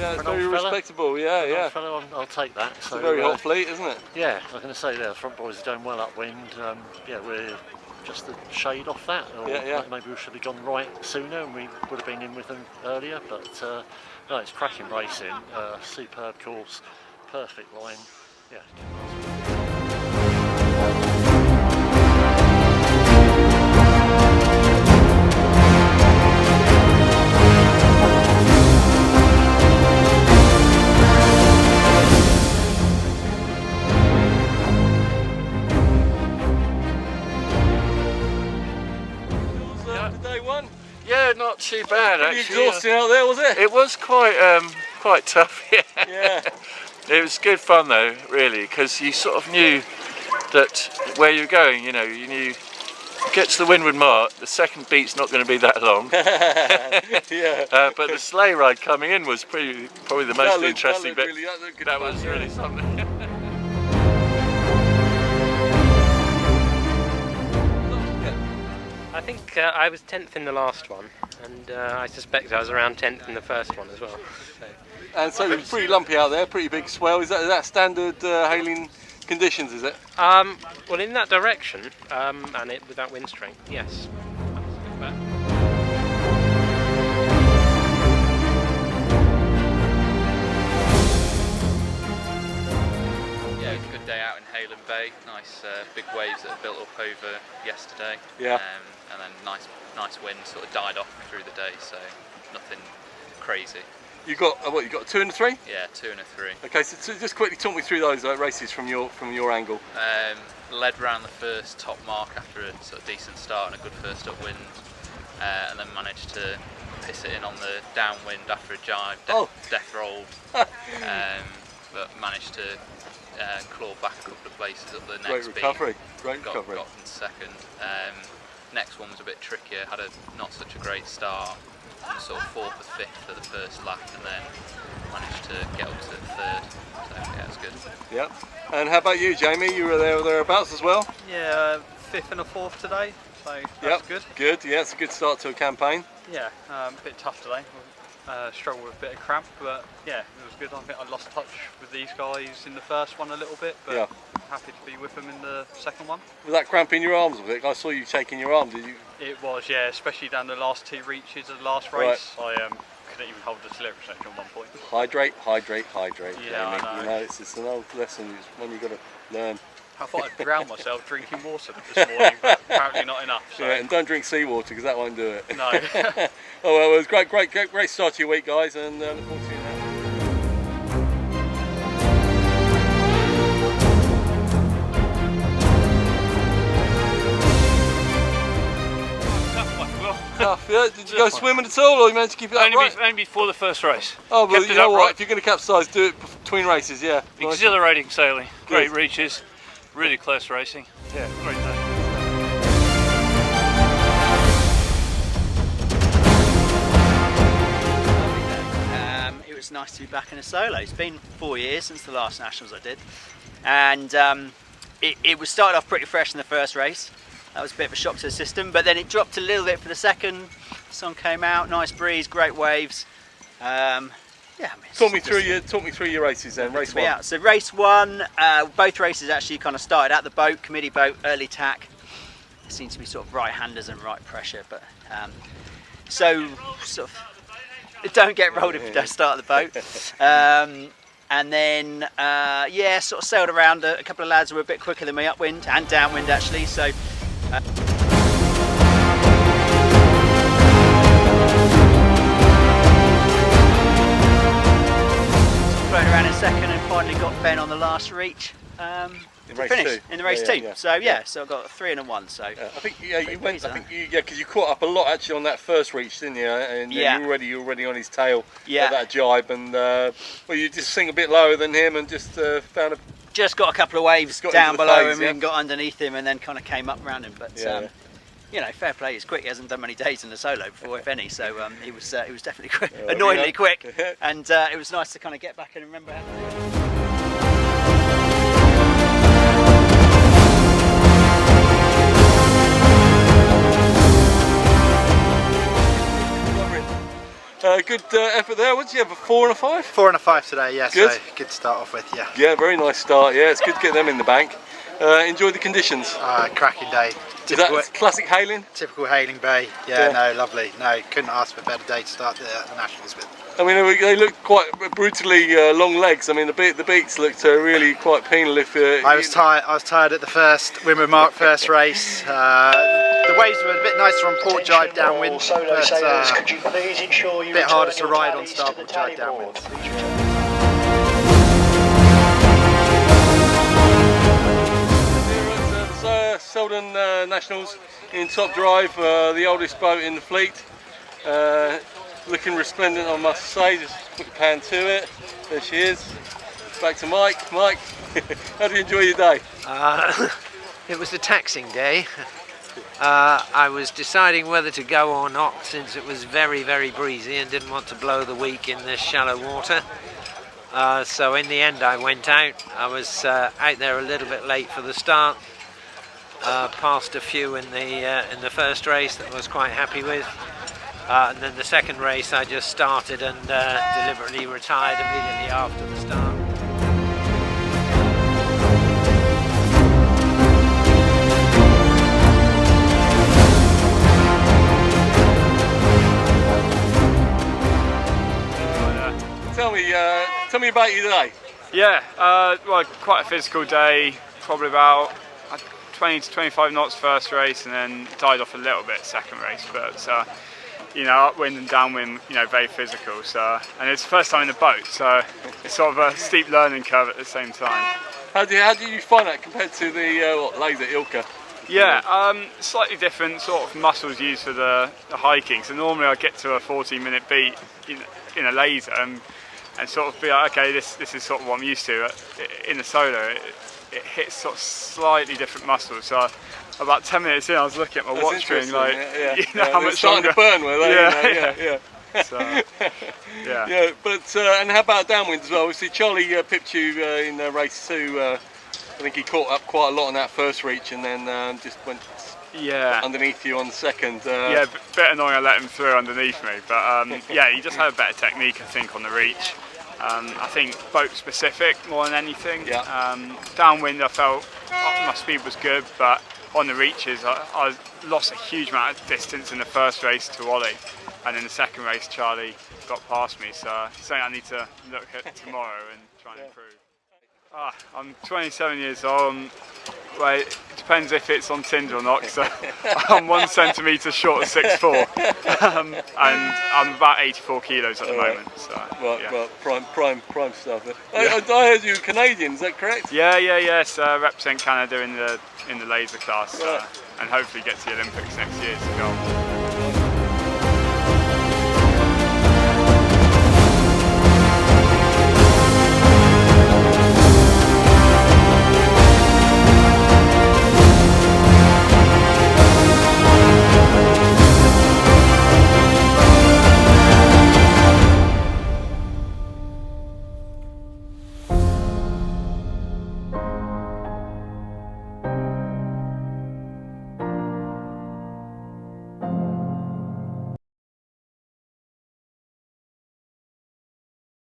Yeah, it's for an very old fella. respectable. Yeah, yeah. Old fella, I'll take that. It's a very hot fleet, isn't it? Yeah, I'm going to say the front boys are doing well upwind. Yeah, we're just the shade off that. Or maybe we should have gone right sooner and we would have been in with them earlier. But no, it's cracking racing. Superb course, perfect line. Yeah. Day one? Yeah, not too bad Pretty actually. exhausting out there, was it? It was quite tough. Yeah. It was good fun though, really, because you sort of knew that where you're going. You know, you knew get to the Windward Mark. The second beat's not going to be that long. Yeah. But the sleigh ride coming in was probably the most interesting bit. That was really something. I think I was 10th in the last one, and I suspect I was around 10th in the first one as well. And so it's pretty lumpy out there, pretty big swell. Is that standard hailing conditions, is it? Well, in that direction, and with that wind strength, yes. Yeah, it was a good day out in Halen Bay. Nice big waves that had built up over yesterday. Yeah. And then nice wind sort of died off through the day, so nothing crazy. You got what? You got a 2 and a 3? Yeah, 2 and a 3. Okay, so just quickly talk me through those races from your angle. Led round the first top mark after a sort of decent start and a good first upwind, and then managed to piss it in on the downwind after a jibe, death rolled, but managed to claw back a couple of places at the next beat. Great recovery. Got in second. Next one was a bit trickier, had a not such a great start, sort of 4th or 5th for the first lap, and then managed to get up to third, so yeah, it was good. Yeah. And how about you, Jamie? You were there or thereabouts as well? Yeah, 5th and a 4th today, so that's good. Good, yeah, it's a good start to a campaign. Yeah, a bit tough today. Struggled with a bit of cramp, but yeah, it was good. I think I lost touch with these guys in the first one a little bit, but happy to be with them in the second one. Was that cramp in your arms? Was it? I saw you shaking your arm. Did you? It was, yeah, especially down the last 2 reaches of the last race. I couldn't even hold the slip section at one point. Hydrate, Yeah, Jamie. I know. It's an old lesson. It's one you've got to learn. I thought I'd drown myself drinking water this morning, but apparently not enough. So. Yeah, and don't drink seawater because that won't do it. No. Oh well, it was great start to your week, guys, and look forward to seeing you now. Tough, yeah. Did you go swimming at all, or you managed to keep it upright? Only before the first race. Oh, well, Kept you it know upright. what? If you're going to capsize, do it between races, yeah. Exhilarating sailing, great Good. reaches, really close racing. Yeah, great day. It was nice to be back in a solo. It's been 4 years since the last Nationals I did, and it was started off pretty fresh in the first race. That was a bit of a shock to the system, but then it dropped a little bit for the second. The sun came out, nice breeze, great waves. Talk me through your races then. Race one. Yeah, so race one, both races actually kind of started at the boat, committee boat, early tack. There seems to be sort of right-handers and right pressure, but so sort of don't get rolled if you don't start at the boat. And then sort of sailed around. A couple of lads who were a bit quicker than me upwind and downwind actually. So. Flown around in second and finally got Ben on the last reach. In race finish 2. in the race Yeah, 2. yeah. So I got a 3 and a 1. So I think you went. I think because you caught up a lot actually on that first reach, didn't you? And you were already on his tail. Yeah. At that jibe, and well, you just sing a bit lower than him, and just found a. Just got a couple of waves Got down into the below phase, him and got underneath him, and then kind of came up around him. But you know, fair play. He's quick. He hasn't done many days in the solo before, if any. So he was definitely quick, annoyingly quick, and it was nice to kind of get back and remember how. Good effort there. What did you have, a 4 and a 5? 4 and a 5 today, yeah, good. So good to start off with, yeah. Yeah, very nice start, yeah, it's good to get them in the bank. Enjoy the conditions. Cracking day. Is that classic Hayling? Typical Hayling Bay, yeah, no, lovely. No, couldn't ask for a better day to start the Nationals with. I mean, they look quite brutally long legs. I mean, the beats looked really quite penal. If I was tired at the first Windward Mark first race. The waves were a bit nicer on port jibe downwind, but a bit harder to ride on starboard jibe downwind. Selden Nationals in top drive, the oldest boat in the fleet. Looking resplendent, I must say. Just put the pan to it. There she is. Back to Mike. Mike, how do you enjoy your day? It was a taxing day. I was deciding whether to go or not, since it was very, very breezy and didn't want to blow the week in this shallow water. So in the end I went out. I was out there a little bit late for the start. Passed a few in the first race that I was quite happy with. And then the second race I just started and deliberately retired immediately after the start. Tell me about your day. Yeah, well, quite a physical day, probably about 20 to 25 knots first race, and then died off a little bit second race, but you know, upwind and downwind, you know, very physical. So, and it's the first time in the boat, so it's sort of a steep learning curve at the same time. How do you find that compared to the lays at Ilka? Yeah, slightly different sort of muscles used for the hiking. So normally I get to a 14-minute beat in a laser and sort of be like, okay, this is sort of what I'm used to. In the solo, it hits sort of slightly different muscles. So about 10 minutes in, I was looking at my watch screen, like, you know, how much starting to burn, were they? Yeah. So, yeah. Yeah, but and how about downwind as well? Obviously, Charlie pipped you in race 2. I think he caught up quite a lot on that first reach, and then just went underneath you on the second. Yeah, a bit annoying I let him through underneath me, but yeah, he just had a better technique, I think, on the reach. I think boat specific more than anything. Yeah. Downwind, I felt my speed was good, but on the reaches, I lost a huge amount of distance in the first race to Ollie, and in the second race, Charlie got past me. So it's something I need to look at tomorrow and try and improve. I'm 27 years old. Well, it depends if it's on Tinder or not, because I'm 1 centimetre short of 6'4", and I'm about 84 kilos at the moment. So, well, prime stuff. I heard you were Canadian. Is that correct? Yeah. So represent Canada in the laser class, and hopefully get to the Olympics next year to go.